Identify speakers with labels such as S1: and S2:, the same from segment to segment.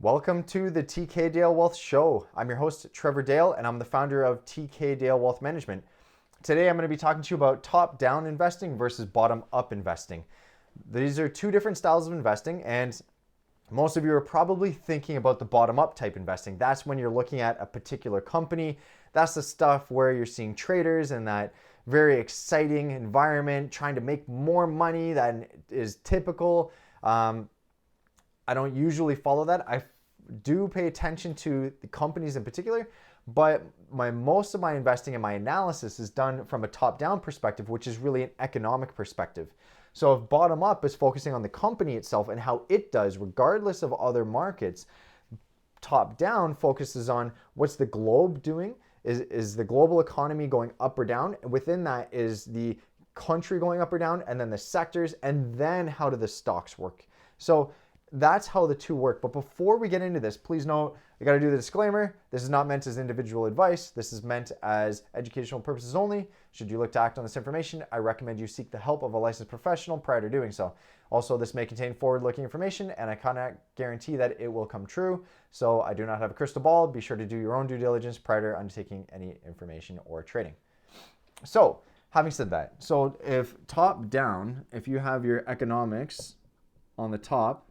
S1: Welcome to the TK Dale Wealth Show. I'm your host, Trevor Dale, and I'm the founder of TK Dale Wealth Management. Today, I'm going to be talking to you about top-down investing versus bottom-up investing. These are two different styles of investing, and most of you are probably thinking about the bottom-up type investing. That's when you're looking at a particular company. That's the stuff where you're seeing traders in that very exciting environment, trying to make more money than is typical. I don't usually follow that. I do pay attention to the companies in particular, but most of my investing and my analysis is done from a top-down perspective, which is really an economic perspective. So if bottom-up is focusing on the company itself and how it does, regardless of other markets, top-down focuses on what's the globe doing, is the global economy going up or down, and within that is the country going up or down, and then the sectors, and then how do the stocks work. So that's how the two work. But before we get into this, please note, I got to do the disclaimer. This is not meant as individual advice. This is meant as educational purposes only. Should you look to act on this information, I recommend you seek the help of a licensed professional prior to doing so. Also, this may contain forward-looking information, and I cannot guarantee that it will come true. So I do not have a crystal ball. Be sure to do your own due diligence prior to undertaking any information or trading. So, having said that, so if top down, if you have your economics on the top,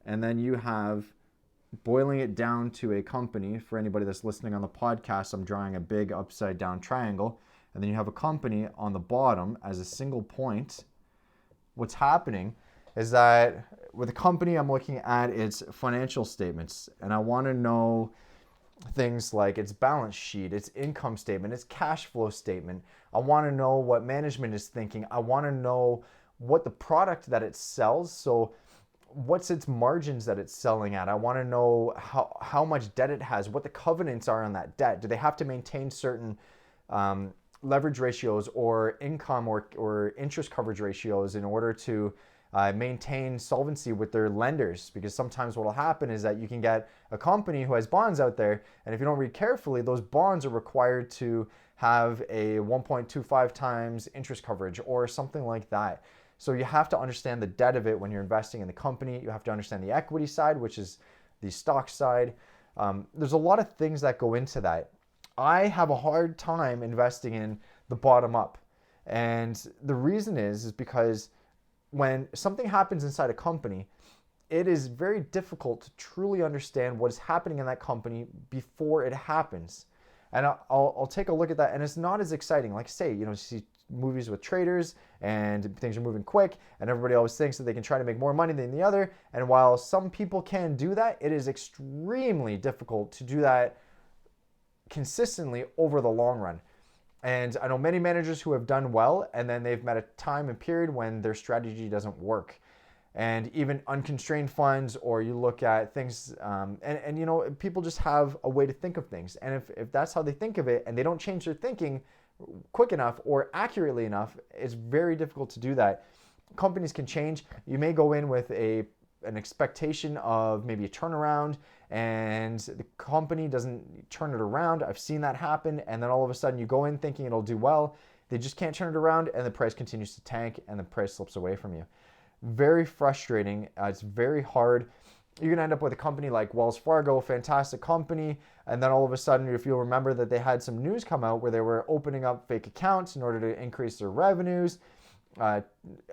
S1: and then you have boiling it down to a company. For anybody that's listening on the podcast, I'm drawing a big upside down triangle. And then you have a company on the bottom as a single point. What's happening is that with a company, I'm looking at its financial statements. And I want to know things like its balance sheet, its income statement, its cash flow statement. I want to know what management is thinking. I want to know what the product that it sells. So what's its margins that it's selling at? I want to know how much debt it has, what the covenants are on that debt. Do they have to maintain certain leverage ratios or income or interest coverage ratios in order to maintain solvency with their lenders? Because sometimes what will happen is that you can get a company who has bonds out there, and if you don't read carefully, those bonds are required to have a 1.25 times interest coverage or something like that. So you have to understand the debt of it when you're investing in the company. You have to understand the equity side, which is the stock side. There's a lot of things that go into that. I have a hard time investing in the bottom up. And the reason is because when something happens inside a company, it is very difficult to truly understand what is happening in that company before it happens. And I'll take a look at that, and it's not as exciting. Like say, you see movies with traders and things are moving quick, and everybody always thinks that they can try to make more money than the other. And while some people can do that, it is extremely difficult to do that consistently over the long run. And I know many managers who have done well, and then they've met a time and period when their strategy doesn't work. And even unconstrained funds, or you look at things, and people just have a way to think of things. And if that's how they think of it, and they don't change their thinking quick enough or accurately enough, it's very difficult to do that. Companies can change. You may go in with an expectation of maybe a turnaround, and the company doesn't turn it around. I've seen that happen, and then all of a sudden you go in thinking it'll do well. They just can't turn it around, and the price continues to tank, and the price slips away from you. Very frustrating. It's very hard. You're going to end up with a company like Wells Fargo, fantastic company, and then all of a sudden, if you'll remember that they had some news come out where they were opening up fake accounts in order to increase their revenues,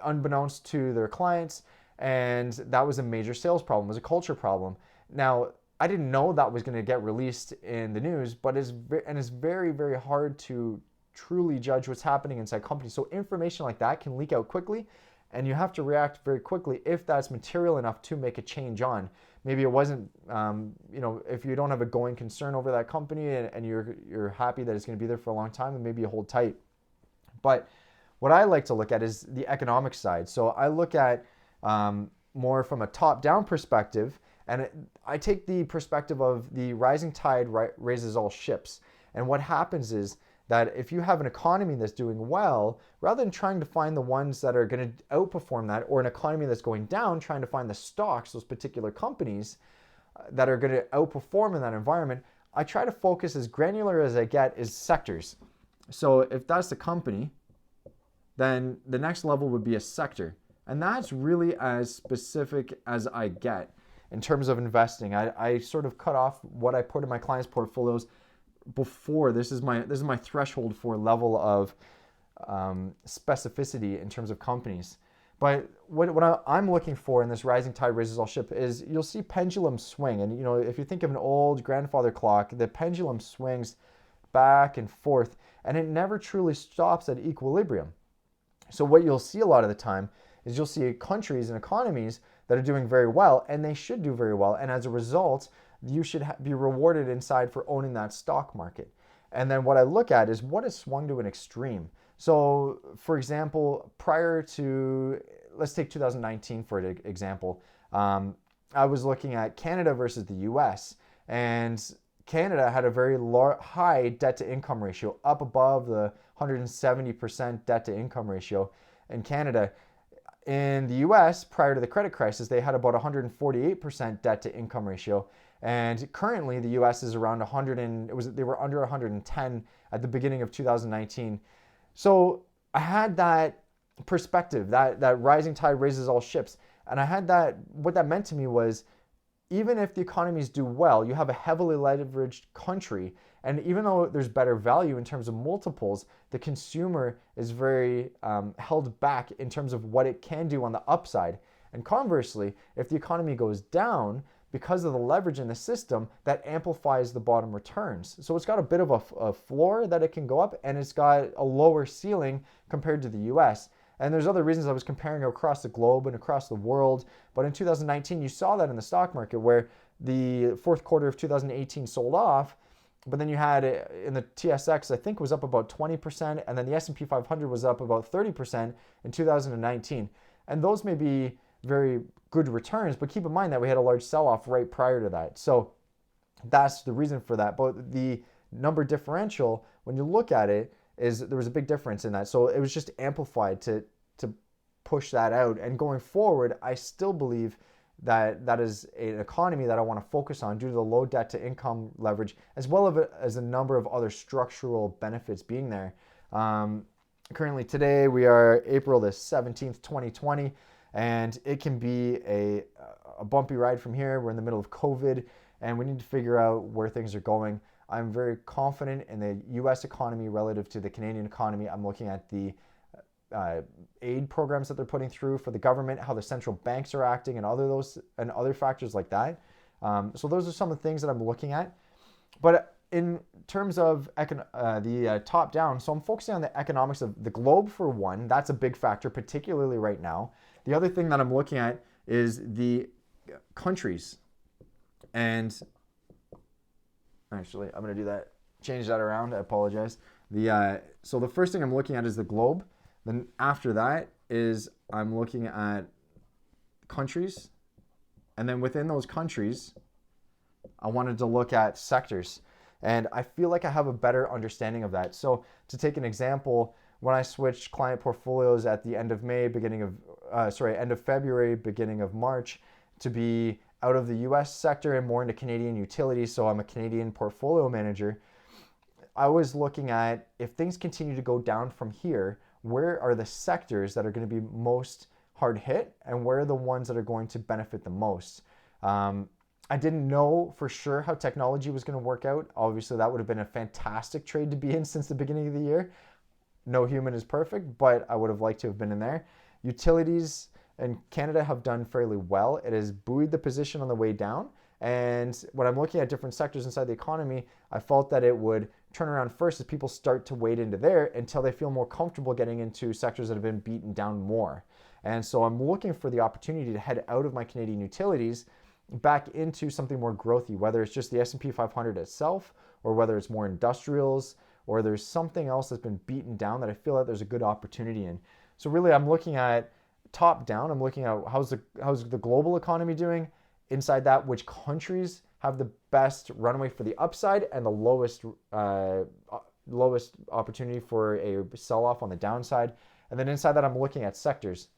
S1: unbeknownst to their clients, and that was a major sales problem, it was a culture problem. Now, I didn't know that was going to get released in the news, but it's very, very hard to truly judge what's happening inside companies. So information like that can leak out quickly, and you have to react very quickly if that's material enough to make a change on. Maybe it wasn't, if you don't have a going concern over that company and you're happy that it's going to be there for a long time, then maybe you hold tight. But what I like to look at is the economic side. So I look at more from a top-down perspective, and I take the perspective of the rising tide raises all ships. And what happens is that if you have an economy that's doing well, rather than trying to find the ones that are going to outperform that, or an economy that's going down, trying to find the stocks, those particular companies that are going to outperform in that environment, I try to focus as granular as I get is sectors. So if that's the company, then the next level would be a sector. And that's really as specific as I get. in terms of investing. I sort of cut off what I put in my clients' portfolios before. This is my threshold for level of specificity in terms of companies. But what I'm looking for in this rising tide raises all ships is you'll see pendulum swing. And if you think of an old grandfather clock, the pendulum swings back and forth, and it never truly stops at equilibrium. So what you'll see a lot of the time is you'll see countries and economies that are doing very well, and they should do very well. And as a result, you should be rewarded inside for owning that stock market. And then what I look at is what has swung to an extreme. So, for example, prior to, let's take 2019 for an example. I was looking at Canada versus the US, and Canada had a very high debt-to-income ratio, up above the 170% debt-to-income ratio in Canada. In the US, prior to the credit crisis, they had about 148% debt-to-income ratio. And currently, the US is around 100, and they were under 110 at the beginning of 2019. So I had that perspective, that rising tide raises all ships. And I had that, what that meant to me was, even if the economies do well, you have a heavily leveraged country. And even though there's better value in terms of multiples, the consumer is very held back in terms of what it can do on the upside. And conversely, if the economy goes down, because of the leverage in the system, that amplifies the bottom returns. So it's got a bit of a floor that it can go up, and it's got a lower ceiling compared to the US. And there's other reasons I was comparing across the globe and across the world. But in 2019, you saw that in the stock market where the fourth quarter of 2018 sold off, but then you had in the TSX, I think was up about 20%, and then the S&P 500 was up about 30% in 2019. And those may be very good returns, but keep in mind that we had a large sell-off right prior to that. So that's the reason for that. But the number differential, when you look at it, is there was a big difference in that. So it was just amplified to push that out. And going forward, I still believe that is an economy that I want to focus on due to the low debt to income leverage, as well as a number of other structural benefits being there. Currently today, we are April the 17th, 2020. And it can be a bumpy ride from here. We're in the middle of COVID, and we need to figure out where things are going. I'm very confident in the US economy relative to the Canadian economy. I'm looking at the aid programs that they're putting through for the government, how the central banks are acting, and other factors like that. So those are some of the things that I'm looking at. But in terms of the top down, so I'm focusing on the economics of the globe for one. That's a big factor, particularly right now. The other thing that I'm looking at is the countries. And actually, I'm going to do that, change that around. I apologize. So the first thing I'm looking at is the globe. Then after that is I'm looking at countries. And then within those countries, I wanted to look at sectors. And I feel like I have a better understanding of that. So to take an example, when I switched client portfolios at the end of end of February, beginning of March, to be out of the US sector and more into Canadian utilities, so I'm a Canadian portfolio manager, I was looking at, if things continue to go down from here, where are the sectors that are going to be most hard hit, and where are the ones that are going to benefit the most? I didn't know for sure how technology was going to work out. Obviously, that would have been a fantastic trade to be in since the beginning of the year. No human is perfect, but I would have liked to have been in there. Utilities in Canada have done fairly well. It has buoyed the position on the way down. And when I'm looking at different sectors inside the economy, I felt that it would turn around first as people start to wade into there until they feel more comfortable getting into sectors that have been beaten down more. And so I'm looking for the opportunity to head out of my Canadian utilities back into something more growthy, whether it's just the S&P 500 itself, or whether it's more industrials, or there's something else that's been beaten down that I feel that there's a good opportunity in. So really, I'm looking at top down. I'm looking at how's the global economy doing. Inside that, which countries have the best runway for the upside and the lowest opportunity for a sell-off on the downside. And then inside that, I'm looking at sectors.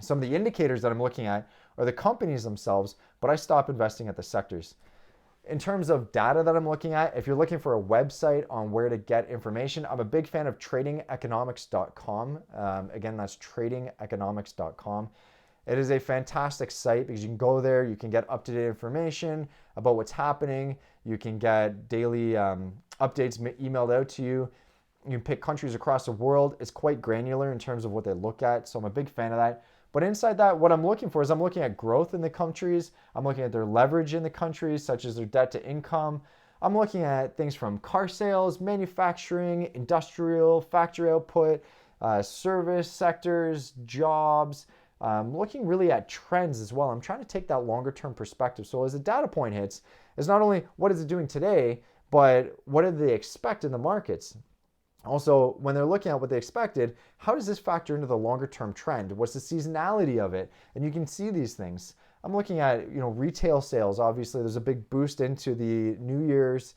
S1: Some of the indicators that I'm looking at are the companies themselves, but I stop investing at the sectors. In terms of data that I'm looking at, if you're looking for a website on where to get information, I'm a big fan of tradingeconomics.com. Again, that's tradingeconomics.com. It is a fantastic site because you can go there, you can get up-to-date information about what's happening, you can get daily updates emailed out to you. You can pick countries across the world. It's quite granular in terms of what they look at, so I'm a big fan of that. But inside that, what I'm looking for is I'm looking at growth in the countries. I'm looking at their leverage in the countries, such as their debt to income. I'm looking at things from car sales, manufacturing, industrial, factory output, service sectors, jobs. Looking really at trends as well. I'm trying to take that longer term perspective. So as a data point hits, it's not only what is it doing today, but what do they expect in the markets? Also, when they're looking at what they expected, how does this factor into the longer term trend? What's the seasonality of it? And you can see these things. I'm looking at, retail sales. Obviously, there's a big boost into the New Year's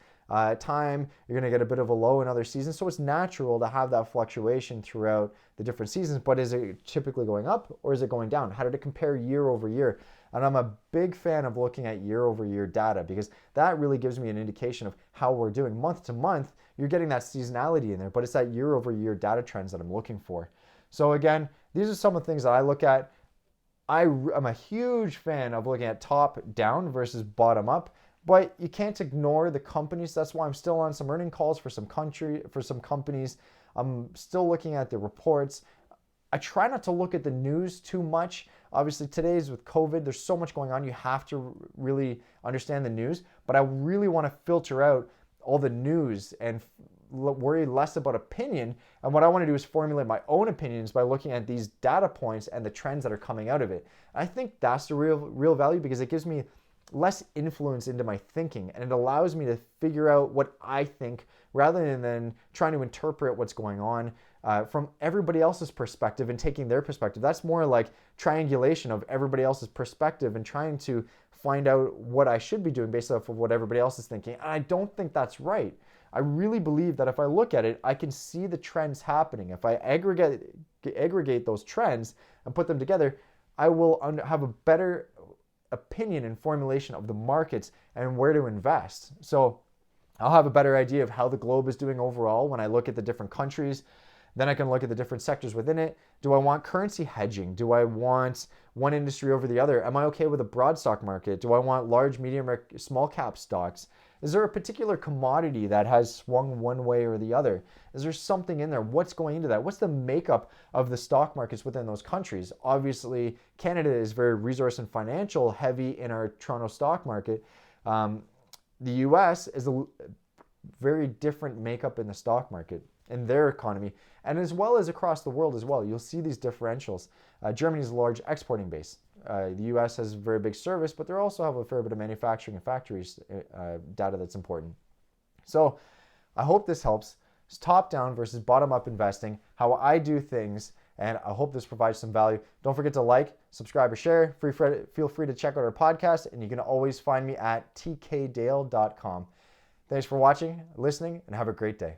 S1: time. You're going to get a bit of a low in other seasons. So it's natural to have that fluctuation throughout the different seasons. But is it typically going up or is it going down? How did it compare year over year? And I'm a big fan of looking at year over year data because that really gives me an indication of how we're doing. Month to month, you're getting that seasonality in there, but it's that year over year data trends that I'm looking for. So again, these are some of the things that I look at. I'm a huge fan of looking at top down versus bottom up, but you can't ignore the companies. That's why I'm still on some earning calls for some companies. I'm still looking at the reports. I try not to look at the news too much. Obviously, today's with COVID, there's so much going on. You have to really understand the news, but I really want to filter out all the news and worry less about opinion. And what I want to do is formulate my own opinions by looking at these data points and the trends that are coming out of it. I think that's the real value because it gives me less influence into my thinking and it allows me to figure out what I think rather than trying to interpret what's going on from everybody else's perspective and taking their perspective. That's more like triangulation of everybody else's perspective and trying to find out what I should be doing based off of what everybody else is thinking. And I don't think that's right. I really believe that if I look at it, I can see the trends happening. If I aggregate those trends and put them together, I will have a better opinion and formulation of the markets and where to invest. So I'll have a better idea of how the globe is doing overall when I look at the different countries. Then I can look at the different sectors within it. Do I want currency hedging? Do I want one industry over the other? Am I okay with a broad stock market? Do I want large, medium, or small cap stocks? Is there a particular commodity that has swung one way or the other? Is there something in there? What's going into that? What's the makeup of the stock markets within those countries? Obviously, Canada is very resource and financial heavy in our Toronto stock market. The US is a very different makeup in the stock market, in their economy, and as well as across the world as well. You'll see these differentials. Germany is a large exporting base. The US has a very big service, but they also have a fair bit of manufacturing and factories data that's important. So I hope this helps. It's top-down versus bottom-up investing, how I do things, and I hope this provides some value. Don't forget to like, subscribe, or share. Feel free to check out our podcast, and you can always find me at tkdale.com. Thanks for watching, listening, and have a great day.